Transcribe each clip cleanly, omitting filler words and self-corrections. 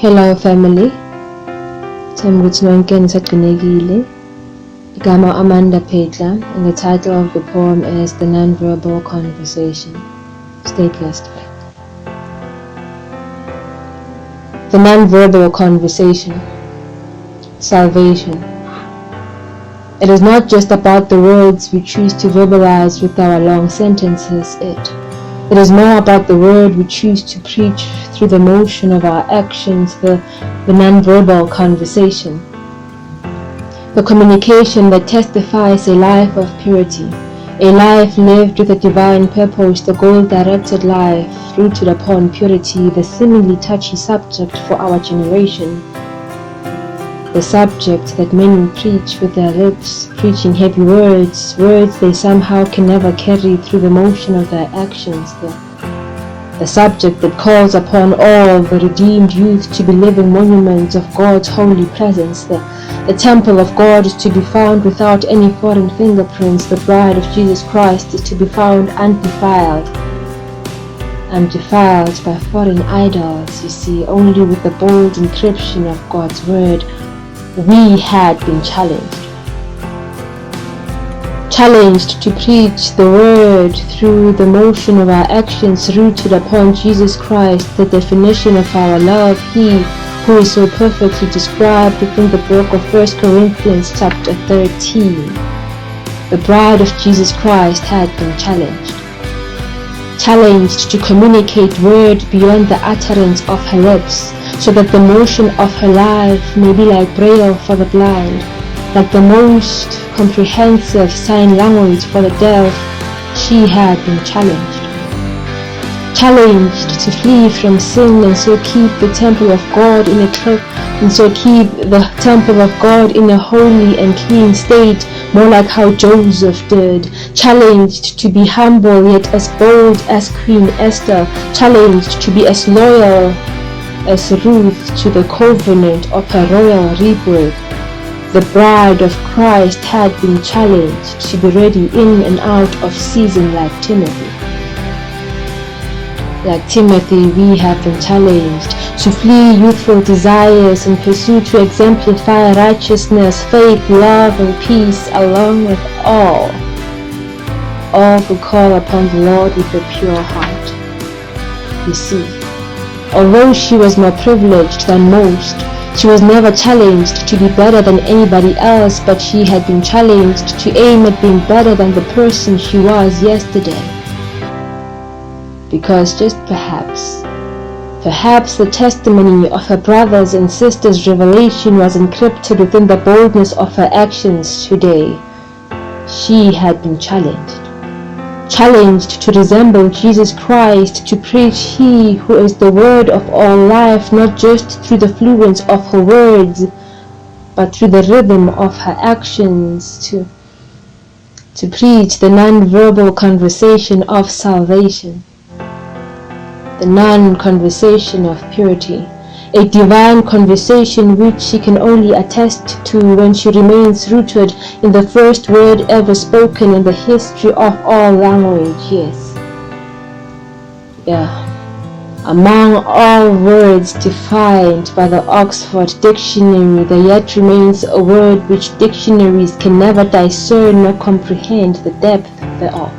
Hello family, themba ukuthi nonke nisagcinekile. Igama Amanda Phetla, and the title of the poem is The Nonverbal Conversation. Stay blessed. The Nonverbal Conversation. Salvation. It is not just about the words we choose to verbalize with our long sentences. It is more about the word we choose to preach through the motion of our actions, the nonverbal conversation. The communication that testifies a life of purity, a life lived with a divine purpose, the goal-directed life rooted upon purity, the seemingly touchy subject for our generation. The subject that many preach with their lips, preaching heavy words they somehow can never carry through the motion of their actions. The subject that calls upon all the redeemed youth to be living monuments of God's holy presence. The temple of God is to be found without any foreign fingerprints. The bride of Jesus Christ is to be found undefiled by foreign idols. You see, only with the bold encryption of God's word. We had been challenged to preach the word through the motion of our actions rooted upon Jesus Christ, the definition of our love, He who is so perfectly described within the book of 1 Corinthians chapter 13. The bride of Jesus Christ had been challenged to communicate word beyond the utterance of her lips, so that the motion of her life may be like braille for the blind, like the most comprehensive sign language for the deaf. She had been challenged to flee from sin and so keep the temple of God in a holy and clean state, more like how Joseph did. Challenged to be humble yet as bold as Queen Esther. Challenged to be as loyal as Ruth to the covenant of her royal rebirth. The bride of Christ had been challenged to be ready in and out of season like Timothy. Like Timothy, we have been challenged to flee youthful desires and pursue to exemplify righteousness, faith, love, and peace, along with all who call upon the Lord with a pure heart. You see, although she was more privileged than most, she was never challenged to be better than anybody else, but she had been challenged to aim at being better than the person she was yesterday. Because just perhaps the testimony of her brothers and sisters' revelation was encrypted within the boldness of her actions today. She had been challenged to resemble Jesus Christ, to preach He who is the word of all life, not just through the fluence of her words, but through the rhythm of her actions, to preach the non-verbal conversation of salvation, the non-conversation of purity, a divine conversation which she can only attest to when she remains rooted in the first word ever spoken in the history of all language. Among all words defined by the Oxford Dictionary, there yet remains a word which dictionaries can never discern nor comprehend the depth thereof.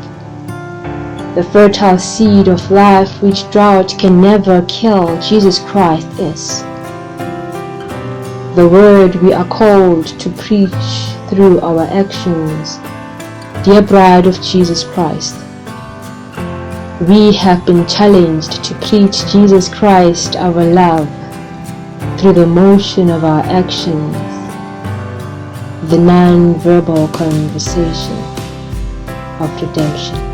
The fertile seed of life which drought can never kill, Jesus Christ is. The word we are called to preach through our actions. Dear bride of Jesus Christ, we have been challenged to preach Jesus Christ, our love, through the motion of our actions, the non-verbal conversation of redemption.